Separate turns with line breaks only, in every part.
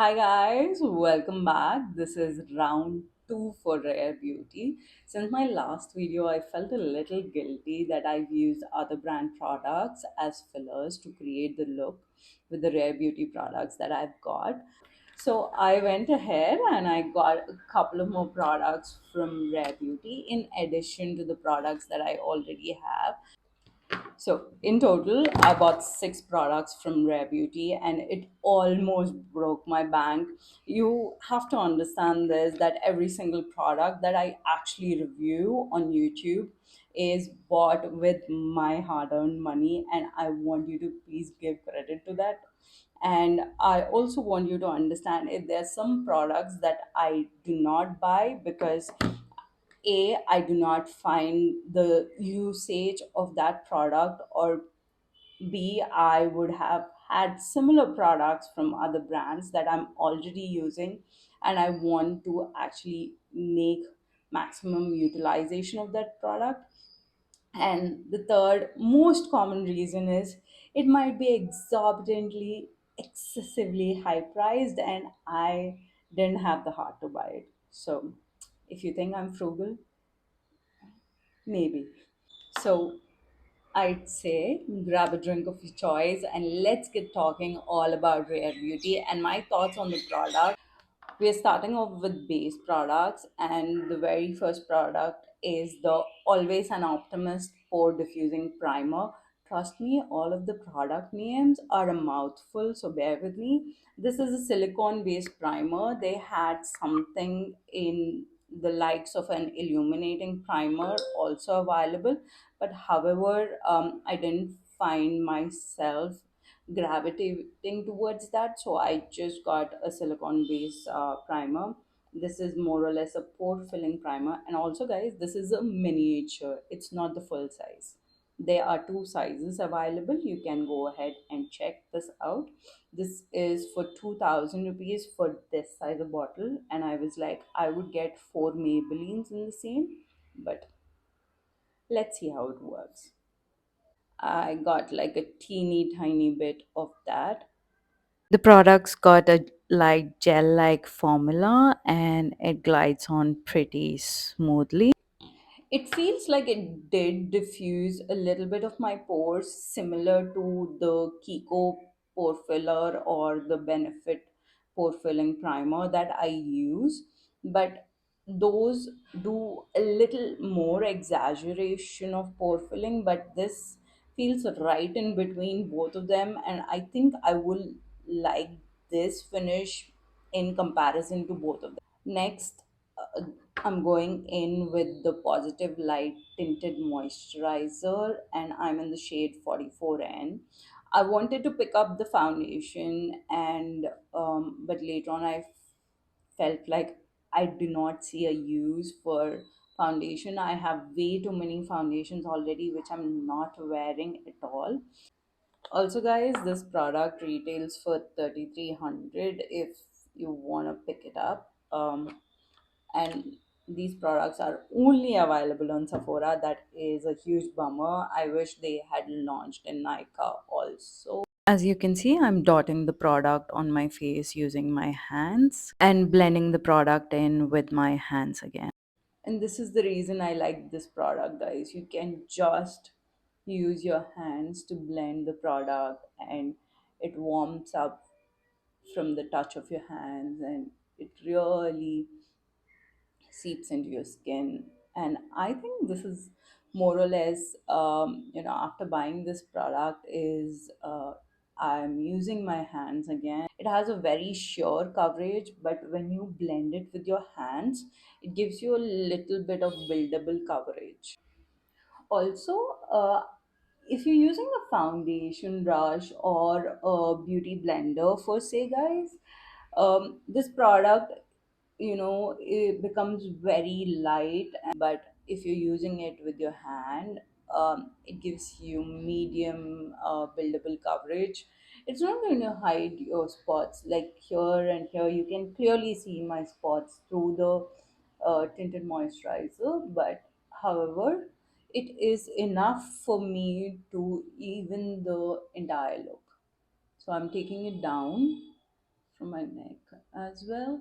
Hi guys, welcome back. This is round two for Rare Beauty. Since my last video, I felt a little guilty that I've used other brand products as fillers to create the look with the Rare Beauty products that I've got. So I went ahead and I got a couple of more products from Rare Beauty in addition to the products that I already have. So in total, I bought six products from Rare Beauty and it almost broke my bank. You have to understand this that every single product that I actually review on YouTube is bought with my hard earned money, and I want you to please give credit to that. And I also want you to understand if there's some products that I do not buy because I do not find the usage of that product, or B, I would have had similar products from other brands that I'm already using, and I want to actually make maximum utilization of that product. And the third most common reason is it might be exorbitantly, excessively high priced, and I didn't have the heart to buy it. So if you think I'm frugal, maybe. So I'd say grab a drink of your choice and let's get talking all about Rare Beauty and my thoughts on the product. We're starting off with base products, and the very first product is the Always An Optimist Pore Diffusing Primer. Trust me, all of the product names are a mouthful, so bear with me. This is a silicone based primer. They had something in the likes of an illuminating primer also available, but however, I didn't find myself gravitating towards that, so I just got a silicone based primer. This is more or less a pore filling primer, and also guys, this is a miniature, it's not the full size. There are two sizes available. You can go ahead and check this out. This is for 2000 rupees for this size of bottle, and I was like, I would get four Maybellines in the same, but let's see how it works. I got like a teeny tiny bit of that. The product's got a light gel like formula and it glides on pretty smoothly. It feels like it did diffuse a little bit of my pores, similar to the Kiko pore filler or the Benefit pore filling primer that I use. But those do a little more exaggeration of pore filling, but this feels right in between both of them, and I think I will like this finish in comparison to both of them. Next, uh, I'm going in with the Positive Light Tinted Moisturizer, and I'm in the shade 44N. I wanted to pick up the foundation, and but later on, I felt like I do not see a use for foundation. I have way too many foundations already, which I'm not wearing at all. Also, guys, this product retails for 3300 if you want to pick it up. And these products are only available on Sephora. That is a huge bummer. I wish they had launched in Nika also. As you can see, I'm dotting the product on my face using my hands and blending the product in with my hands again. And this is the reason I like this product, guys. You can just use your hands to blend the product, and it warms up from the touch of your hands, and it really seeps into your skin. And I think this is more or less, after buying this product, is I'm using my hands again. It has a very sure coverage, but when you blend it with your hands, it gives you a little bit of buildable coverage. Also, if you're using a foundation brush or a beauty blender for say, guys, this product, it becomes very light, but if you're using it with your hand, it gives you medium buildable coverage. It's not going to hide your spots. Like here and here, you can clearly see my spots through the tinted moisturizer, but however, it is enough for me to even the entire look. So I'm taking it down from my neck as well.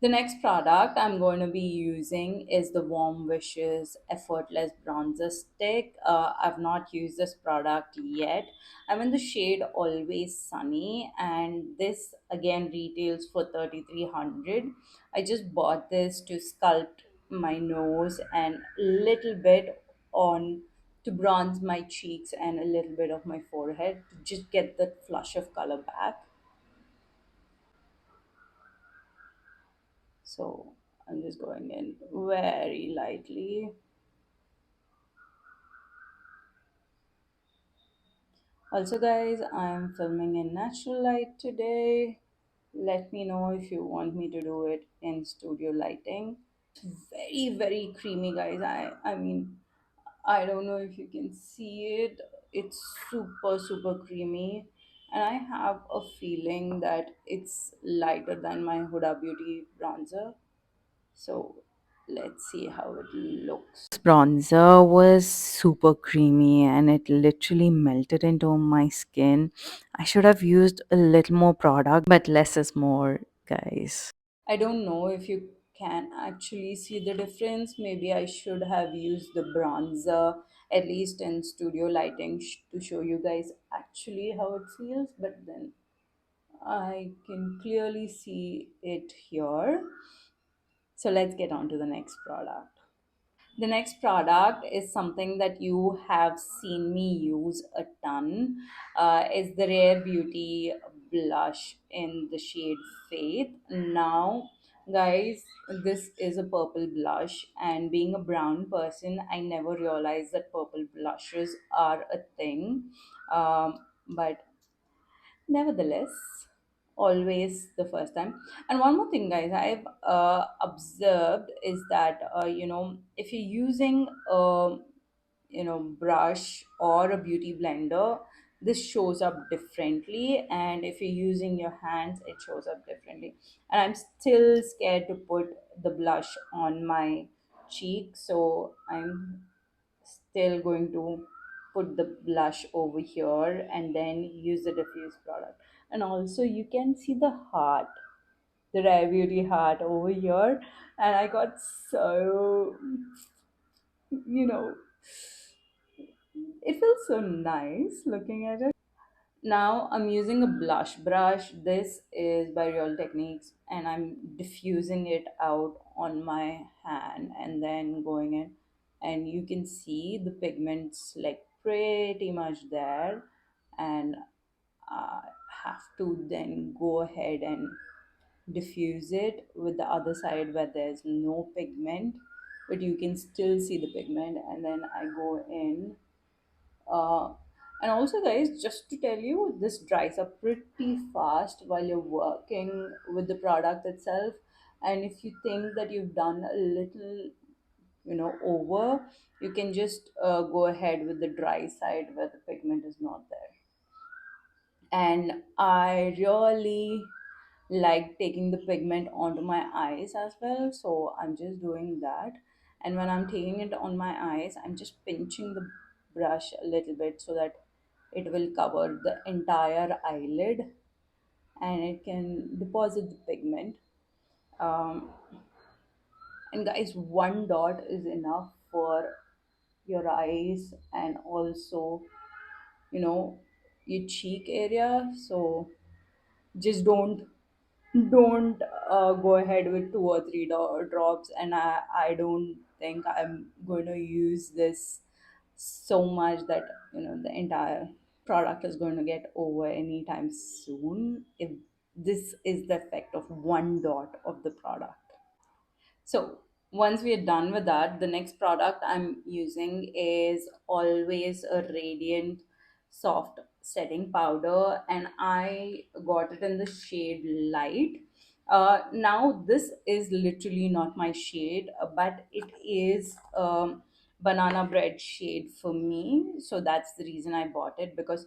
The next product I'm going to be using is the Warm Wishes Effortless Bronzer Stick. I've not used this product yet. I'm in the shade Always Sunny, and this again retails for 3300. I just bought this to sculpt my nose and little bit on to bronze my cheeks and a little bit of my forehead to just get that flush of color back. So I'm just going in very lightly. Also, guys, I'm filming in natural light today. Let me know if you want me to do it in studio lighting. Very, very creamy, guys. I mean, I don't know if you can see it. It's super, super creamy. And I have a feeling that it's lighter than my Huda Beauty bronzer. So let's see how it looks. Bronzer was super creamy and it literally melted into my skin. I should have used a little more product, but less is more, guys. I don't know if you can actually see the difference. Maybe I should have used the bronzer at least in studio lighting to show you guys actually how it feels, but then I can clearly see it here. So let's get on to the next product. The next product is something that you have seen me use a ton. Is the Rare Beauty blush in the shade Faith. Now, guys, this is a purple blush, and being a brown person, I never realized that purple blushes are a thing. But nevertheless, always the first time. And one more thing, guys, I've observed is that if you're using brush or a beauty blender, this shows up differently, and if you're using your hands, it shows up differently. And I'm still scared to put the blush on my cheek, so I'm still going to put the blush over here and then use the diffuse product. And also you can see the heart, the Rare Beauty heart over here, and I got so, you know it feels so nice looking at it. Now I'm using a blush brush. This is by Real Techniques, and I'm diffusing it out on my hand and then going in, and you can see the pigments like pretty much there, and I have to then go ahead and diffuse it with the other side where there's no pigment, but you can still see the pigment, and then I go in. uh, and also, guys, just to tell you, this dries up pretty fast while you're working with the product itself. And if you think that you've done a little, over, you can just go ahead with the dry side where the pigment is not there. And I really like taking the pigment onto my eyes as well, so I'm just doing that. And when I'm taking it on my eyes, I'm just pinching the brush a little bit so that it will cover the entire eyelid and it can deposit the pigment. um, and guys, one dot is enough for your eyes and also, you know your cheek area. So just don't go ahead with two or three drops, and I don't think I'm going to use this so much that the entire product is going to get over anytime soon if this is the effect of one dot of the product. So once we are done with that, the next product I'm using is always a radiant soft setting powder, and I got it in the shade light. Now this is literally not my shade, but it is banana bread shade for me. So that's the reason I bought it, because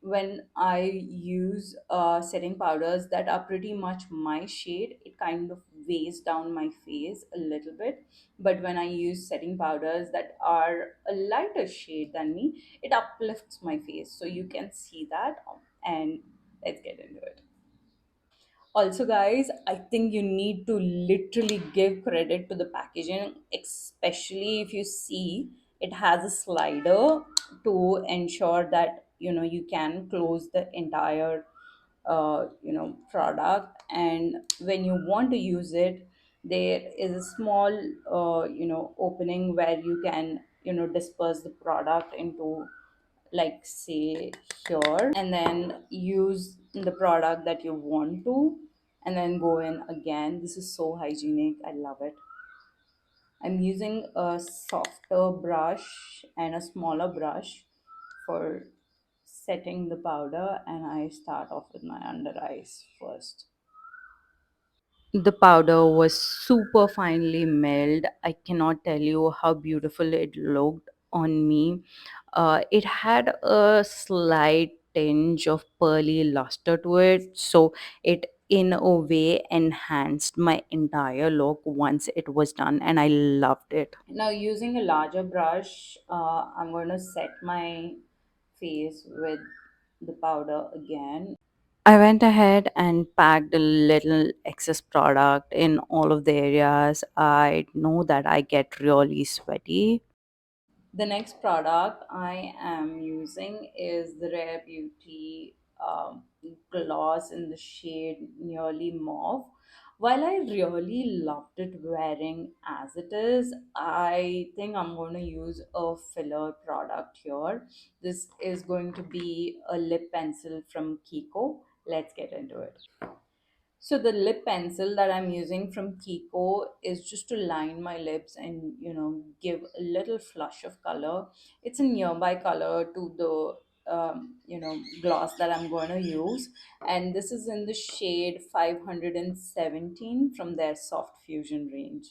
when I use setting powders that are pretty much my shade, it kind of weighs down my face a little bit. But when I use setting powders that are a lighter shade than me, it uplifts my face, so you can see that. And let's get into it. Also, guys, I think you need to literally give credit to the packaging, especially if you see it has a slider to ensure that you can close the entire product, and when you want to use it, there is a small opening where you can disperse the product into, like, say, here, and then use the product that you want to, and then go in again. This is so hygienic, I love it. I'm using a softer brush and a smaller brush for setting the powder, and I start off with my under eyes first. The powder was super finely milled. I cannot tell you how beautiful it looked on me. It had a slight tinge of pearly luster to it, so it in a way enhanced my entire look once it was done, and I loved it. Now, using a larger brush, I'm going to set my face with the powder again. I went ahead and packed a little excess product in all of the areas I know that I get really sweaty. The next product I am using is the Rare Beauty gloss in the shade Nearly Mauve. While I really loved it wearing as it is, I think I'm going to use a filler product here. This is going to be a lip pencil from Kiko. Let's get into it. So the lip pencil that I'm using from Kiko is just to line my lips and give a little flush of color. It's a nearby color to the gloss that I'm going to use, and this is in the shade 517 from their Soft Fusion range.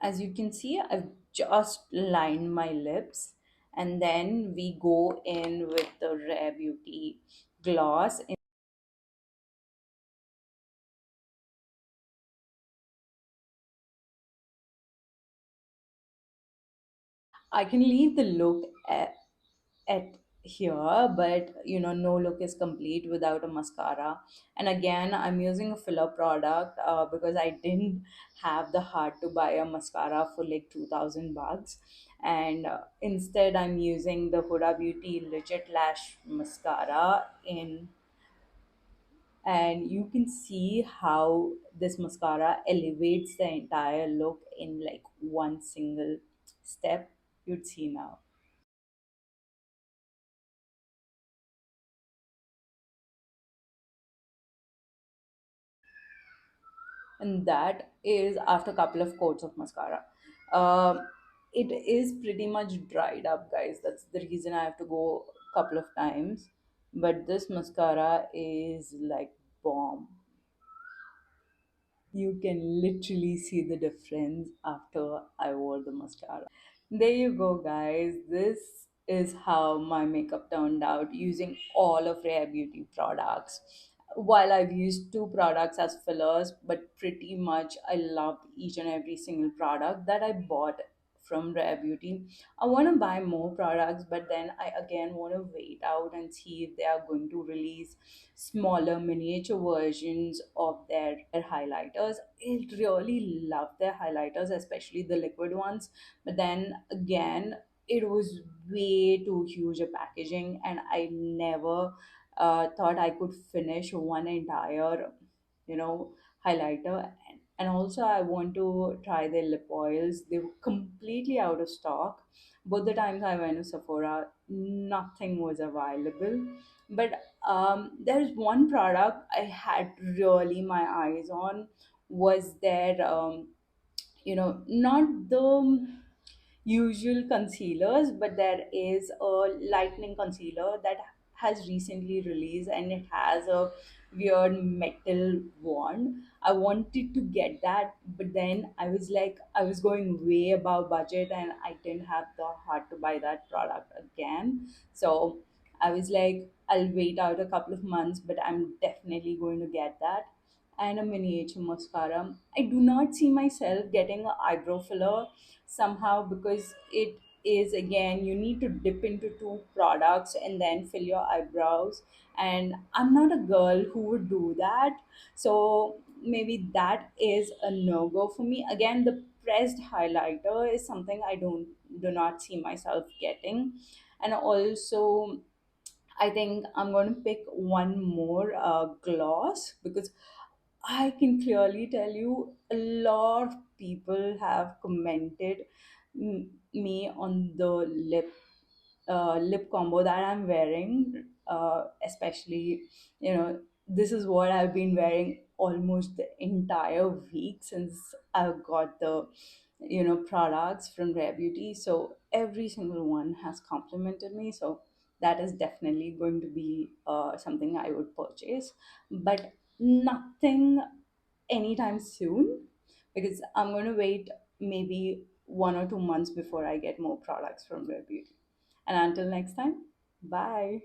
As you can see, I've just lined my lips, and then we go in with the Rare Beauty gloss. I can leave the look at here, but no look is complete without a mascara. And again, I'm using a filler product because I didn't have the heart to buy a mascara for like 2000 bucks. And instead, I'm using the Huda Beauty Legit Lash Mascara in, and you can see how this mascara elevates the entire look in like one single step. You'd see now. And that is after a couple of coats of mascara. um, it is pretty much dried up, guys. That's the reason I have to go a couple of times, but this mascara is like bomb. You can literally see the difference after I wore the mascara. There you go, guys. This is how my makeup turned out using all of Rare Beauty products. While I've used two products as fillers, but pretty much I loved each and every single product that I bought from Rare Beauty. I want to buy more products, but then I again want to wait out and see if they are going to release smaller miniature versions of their highlighters. I really love their highlighters, especially the liquid ones. But then again, it was way too huge a packaging, and I never thought I could finish one entire, highlighter. And also, I want to try their lip oils. They were completely out of stock. Both the times I went to Sephora, nothing was available. But there's one product I had really my eyes on, was their not the usual concealers, but there is a lightning concealer that has recently released, and it has a weird metal wand. I wanted to get that, but then I was like, I was going way above budget, and I didn't have the heart to buy that product again. So I was like, I'll wait out a couple of months, but I'm definitely going to get that. And a miniature mascara. I do not see myself getting an eyebrow filler somehow, because it is, again, you need to dip into two products and then fill your eyebrows, and I'm not a girl who would do that. So maybe that is a no-go for me. Again, the pressed highlighter is something I do not see myself getting. And also, I think I'm going to pick one more gloss, because I can clearly tell you a lot of people have commented me on the lip combo that I'm wearing. Especially, this is what I've been wearing almost the entire week since I got the products from Rare Beauty. So every single one has complimented me. So that is definitely going to be something I would purchase, but nothing anytime soon, because I'm going to wait maybe 1 or 2 months before I get more products from Rare Beauty. And until next time, bye.